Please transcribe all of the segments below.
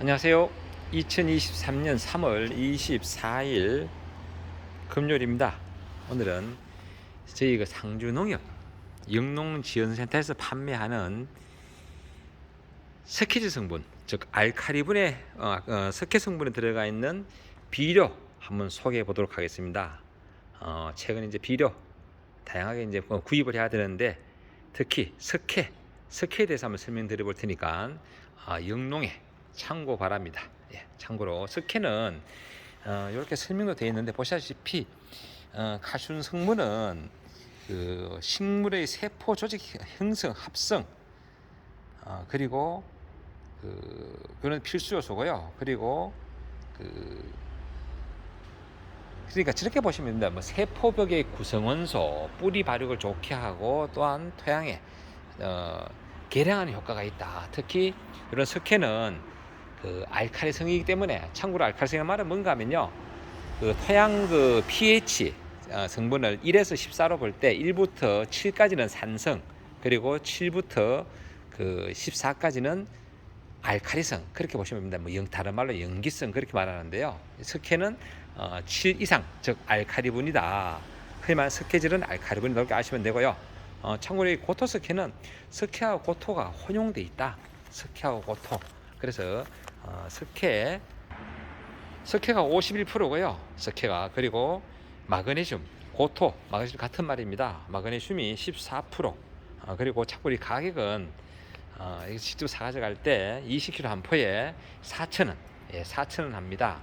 안녕하세요. 2023년 3월 24일 금요일입니다. 오늘은 저희 상주농협 영농지원센터에서 판매하는 석회질 성분, 즉 알카리분의 석회 성분에 들어가 있는 비료 한번 소개해 보도록 하겠습니다. 최근 이제 비료 다양하게 이제 구입을 해야 되는데 특히 석회에 대해서 한번 설명드려 볼 테니까 영농에 참고 바랍니다. 예, 참고로 석회는 이렇게 설명도 되어 있는데 보시다시피 칼슘 성분은 그 식물의 세포 조직 형성, 합성 그리고 그런 필수 요소고요. 그리고 그러니까 저렇게 보시면 됩니다. 뭐 세포벽의 구성원소, 뿌리 발육을 좋게 하고 또한 토양에 개량하는 효과가 있다. 특히 이런 석회는 알칼리성이기 때문에, 참고로 알칼리성의 말은 뭔가 하면요, 토양 pH 성분을 1에서 14로 볼 때 1부터 7까지는 산성, 그리고 7부터 14까지는 알칼리성, 그렇게 보시면 됩니다. 뭐 다른 말로 염기성 그렇게 말하는데요. 석회는 7 이상, 즉 알칼리분이다. 흔히 말하는 석회질은 알칼리분이다, 이렇게 아시면 되고요. 참고로 이 고토 석회는 석회하고 고토가 혼용돼 있다. 석회하고 고토. 그래서 석회가 51%고요. 석회가. 그리고 마그네슘, 고토, 마그네슘 같은 말입니다. 마그네슘이 14%. 그리고 참고로 이 가격은 직접 사가져갈 때 20kg 한 포에 4,000원, 4,000원 합니다.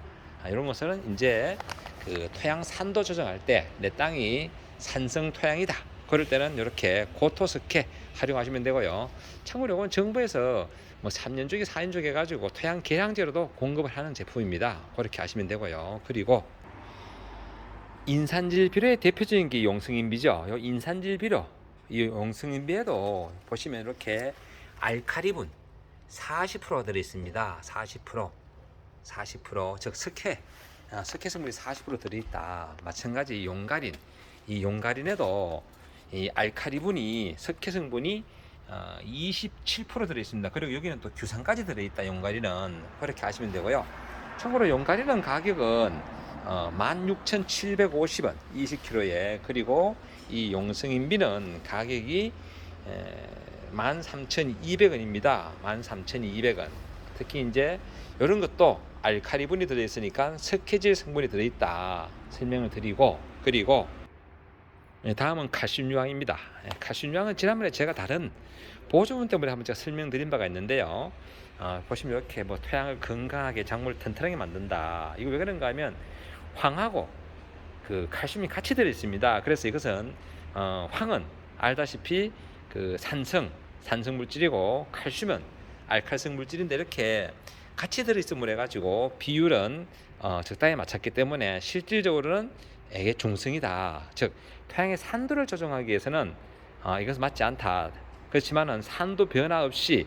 이런 것은 이제 토양 산도 조정할 때 내 땅이 산성 토양이다, 그럴 때는 이렇게 고토석회 활용하시면 되고요. 참고로 이건 정부에서 뭐 3년 주기 4년 주기 해가지고 토양 개량제로도 공급을 하는 제품입니다. 그렇게 하시면 되고요. 그리고 인산질 비료의 대표적인 게 용성인비죠. 이 인산질 비료, 이 용성인비에도 보시면 이렇게 알카리분 40% 들어있습니다. 40%, 즉 석회 성분이 40% 들어있다. 마찬가지 용가린, 이 용가린에도 이 알카리분이, 석회 성분이 27% 들어있습니다. 그리고 여기는 또 규산까지 들어있다. 용가린은 그렇게 아시면 되고요. 참고로 용가린은 가격은 16,750원 20kg에, 그리고 이 용성인비는 가격이 13,200원입니다. 13,200원. 특히 이제 이런 것도 알칼리분이 들어있으니까 석회질 성분이 들어있다 설명을 드리고, 그리고 다음은 칼슘 유황입니다. 칼슘 유황은 지난번에 제가 다른 보조분 때문에 한번 제가 설명드린 바가 있는데요. 보시면 이렇게 뭐 토양을 건강하게, 작물을 튼튼하게 만든다. 이거 왜 그런가 하면 황하고 칼슘이 같이 들어 있습니다. 그래서 이것은 황은 알다시피 산성 물질이고, 칼슘은 알칼성 물질인데 이렇게 같이 들어 있음을 해가지고 비율은 적당히 맞췄기 때문에 실질적으로는 이게 중성이다. 즉 토양의 산도를 조정하기 위해서는 이것은 맞지 않다. 그렇지만은 산도 변화 없이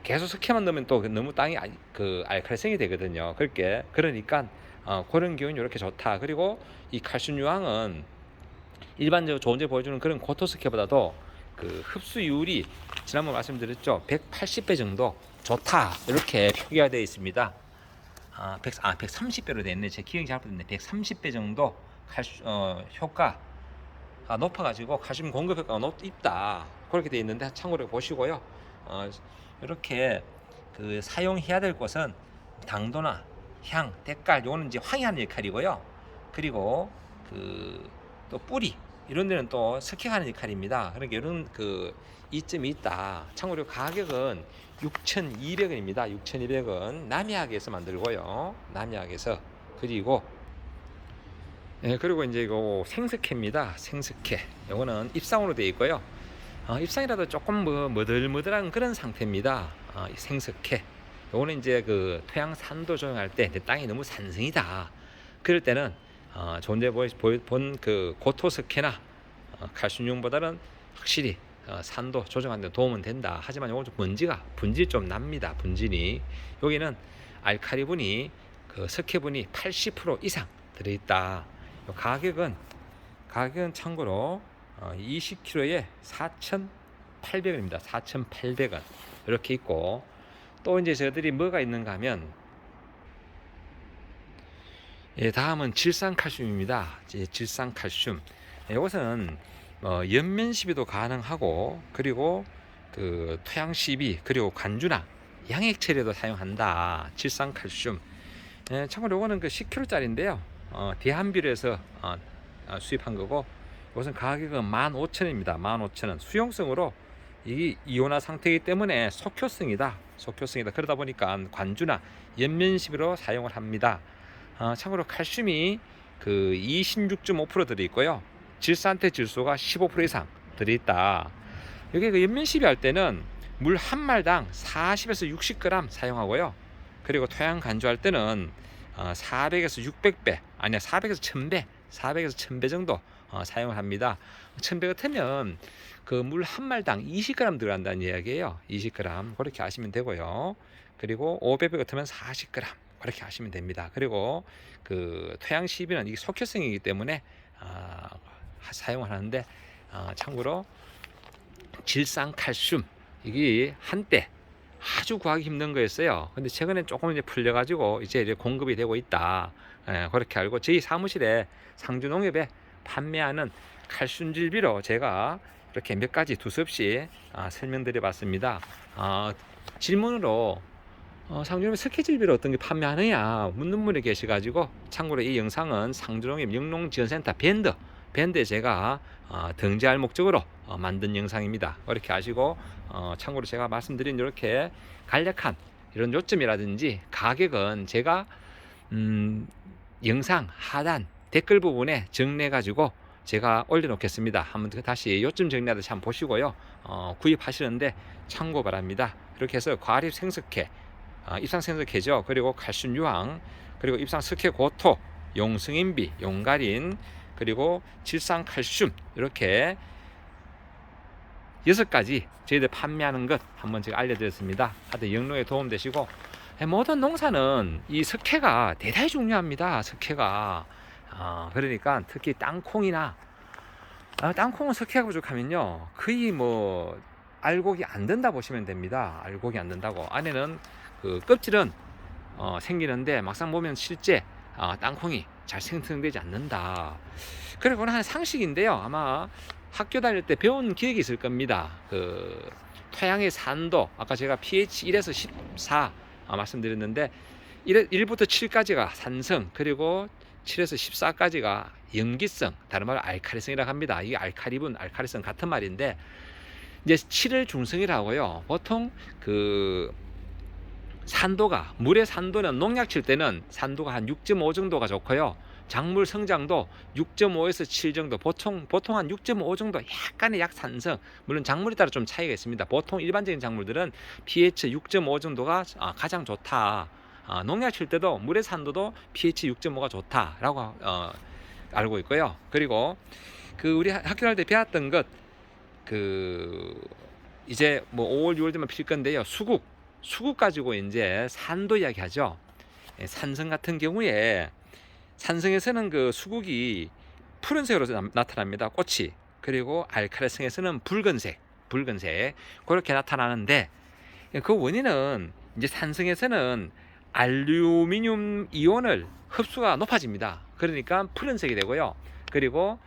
계속 석회만 넣으면 또 너무 땅이 알칼리성이 되거든요. 그러니까 그런 기운이 이렇게 좋다. 그리고 이 칼슘 유황은 일반적으로 좋은 데 보여주는 그런 고토석회보다도 흡수율이 지난번 말씀드렸죠, 180배 정도 좋다, 이렇게 표기가 되어 있습니다. 130배로 되어 있네. 제 기억이 잘못됐네. 130배 정도 효과가 높아가지고 칼슘 공급 효과가 높다, 그렇게 되어 있는데 참고로 보시고요. 이렇게 사용해야 될 것은 당도나 향, 때깔, 요거는 이제 황이 하는 역할이고요. 그리고 또 뿌리, 이런 데는 또 석회하는 역할입니다. 그러니까 이런 이점이 있다. 참고로 가격은 6,200원입니다. 6,200원. 남해학에서 만들고요. 남해학에서. 그리고 이제 이거 생석회입니다. 생석회. 요거는 입상으로 되어 있고요. 입상이라도 조금 머들머들한 그런 상태입니다. 생석회. 요거는 이제 토양 산도 조정할 때 내 땅이 너무 산성이다, 그럴 때는 좋은데 본 고토석회나 칼슘용보다는 확실히 산도 조정하는 데 도움은 된다. 하지만 요건 좀 분질이 좀 납니다. 분질이. 여기는 알칼리분이 석회분이 80% 이상 들어있다. 가격은 참고로 20kg에 4,800원입니다. 4,800원 이렇게 있고, 또 이제 저희들이 뭐가 있는가 하면 예, 다음은 질산칼슘입니다. 질산칼슘. 이것은 연면 시비도 가능하고, 그리고 그 토양 시비, 그리고 관주나 양액 처리에도 사용한다. 질산칼슘. 예, 참고로 이거는 그 10kg짜리인데요. 대한비료에서 수입한 거고, 이것은 가격은 15,000원입니다. 15,000원. 수용성으로 이 이온화 상태이기 때문에 속효성이다. 속효성이다. 그러다 보니까 관주나 연면 시비로 사용을 합니다. 참고로 칼슘이 그 26.5% 들어있고요. 질산태 질소가 15% 이상 들어있다. 여기 그 연면 시비 할 때는 물 한 말당 40에서 60g 사용하고요. 그리고 토양 간주할 때는 400에서 600배, 아니야 400에서 1000배, 400에서 1000배 정도 사용을 합니다. 1000배 같으면 그 물 한 말당 20g 들어간다는 이야기예요. 20g 그렇게 아시면 되고요. 그리고 500배 같으면 40g 그렇게 하시면 됩니다. 그리고 그 토양 시비는 이게 속효성이기 때문에 사용을 하는데, 참고로 질산칼슘 이게 한때 아주 구하기 힘든 거였어요. 근데 최근에 조금 이제 풀려가지고 이제 공급이 되고 있다. 그렇게 알고 저희 사무실에 상주농협에 판매하는 칼슘질비로 제가 이렇게 몇 가지 두섭씩 설명드려 봤습니다. 질문으로 상주농협 스케줄비로 어떤 게 판매하느냐 묻는 분이 계셔가지고, 참고로 이 영상은 상주농협 영농지원센터 밴드에 제가 등재할 목적으로 만든 영상입니다. 그렇게 아시고, 참고로 제가 말씀드린 이렇게 간략한 이런 요점이라든지 가격은 제가 영상 하단 댓글 부분에 정리해 가지고 제가 올려놓겠습니다. 한번 다시 요점 정리하듯이 한번 보시고요. 구입하시는데 참고 바랍니다. 이렇게 해서 과립 생석회, 입상 생석회죠. 그리고 칼슘 유황, 그리고 입상 석회 고토, 용승인비, 용가린, 그리고 질산칼슘, 이렇게 6가지 저희들 판매하는 것 한번 제가 알려드렸습니다. 하여튼 영농에 도움되시고, 모든 농사는 이 석회가 대단히 중요합니다. 석회가 그러니까 특히 땅콩이나 땅콩은 석회가 부족하면요 거의 뭐 알곡이 안 된다 보시면 됩니다. 알곡이 안 된다고. 안에는 그 껍질은 생기는데 막상 보면 실제 땅콩이 잘 생성되지 않는다. 그리고 한 상식인데요. 아마 학교 다닐 때 배운 기억이 있을 겁니다. 그 토양의 산도, 아까 제가 pH 1에서 14 말씀드렸는데 1부터 7까지가 산성, 그리고 7에서 14까지가 염기성, 다른 말로 알칼리성이라고 합니다. 이게 알칼리분, 알칼리성 같은 말인데, 이제 7을 중성이라고요. 보통 그 산도가, 물의 산도는 농약 칠 때는 산도가 한 6.5 정도가 좋고요. 작물 성장도 6.5에서 7 정도, 보통 한 6.5 정도, 약간의 약산성, 물론 작물에 따라 좀 차이가 있습니다. 보통 일반적인 작물들은 pH 6.5 정도가 가장 좋다. 농약 칠 때도 물의 산도도 pH 6.5가 좋다라고 알고 있고요. 그리고 그 우리 학교 할 때 배웠던 것, 그 이제 뭐 5월 6월 되면 필 건데요. 수국 가지고 이제 산도 이야기하죠. 산성 같은 경우에 산성에서는 그 수국이 푸른색으로 나타납니다. 꽃이. 그리고 알칼리성에서는 붉은색 그렇게 나타나는데, 그 원인은 이제 산성에서는 알루미늄 이온을 흡수가 높아집니다. 그러니까 푸른색이 되고요. 그리고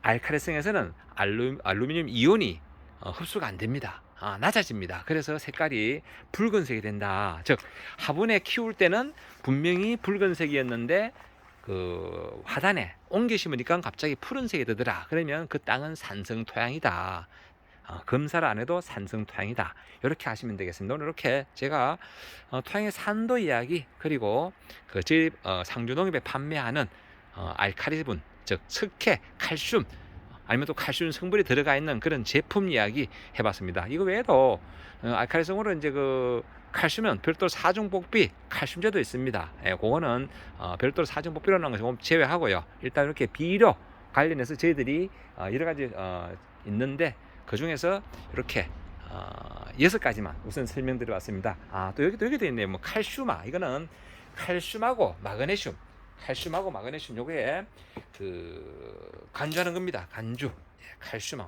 알칼리성에서는 알루미늄 이온이 흡수가 안 됩니다. 낮아집니다. 그래서 색깔이 붉은색이 된다. 즉 화분에 키울 때는 분명히 붉은색이었는데 그 화단에 옮겨 심으니까 갑자기 푸른색이 되더라. 그러면 그 땅은 산성 토양이다. 검사를 안 해도 산성 토양이다. 이렇게 하시면 되겠습니다. 오늘 이렇게 제가 토양의 산도 이야기, 그리고 그 저희 상주농협에 판매하는 알칼리분, 즉 석회, 칼슘, 아니면 또 칼슘 성분이 들어가 있는 그런 제품 이야기 해봤습니다. 이거 외에도 알칼리성으로 이제 그 칼슘은 별도로 사중복비 칼슘제도 있습니다. 그거는 별도로 사중복비라는 것을 제외하고요. 일단 이렇게 비료 관련해서 저희들이 여러 가지 있는데, 그 중에서 이렇게 6가지만 우선 설명드려 봤습니다. 또 여기도 있네요. 뭐 칼슘아, 이거는 칼슘하고 마그네슘, 요게 그 간주하는 겁니다. 간주. 칼슘.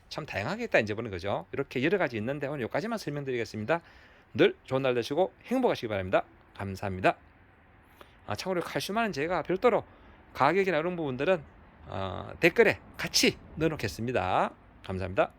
참 다양하게 있다 이제 보는 거죠. 이렇게 여러 가지 있는데 오늘 여기까지만 설명드리겠습니다. 늘 좋은 날 되시고 행복하시기 바랍니다. 감사합니다. 참고로 칼슘화는 제가 별도로 가격이나 이런 부분들은 댓글에 같이 넣어놓겠습니다. 감사합니다.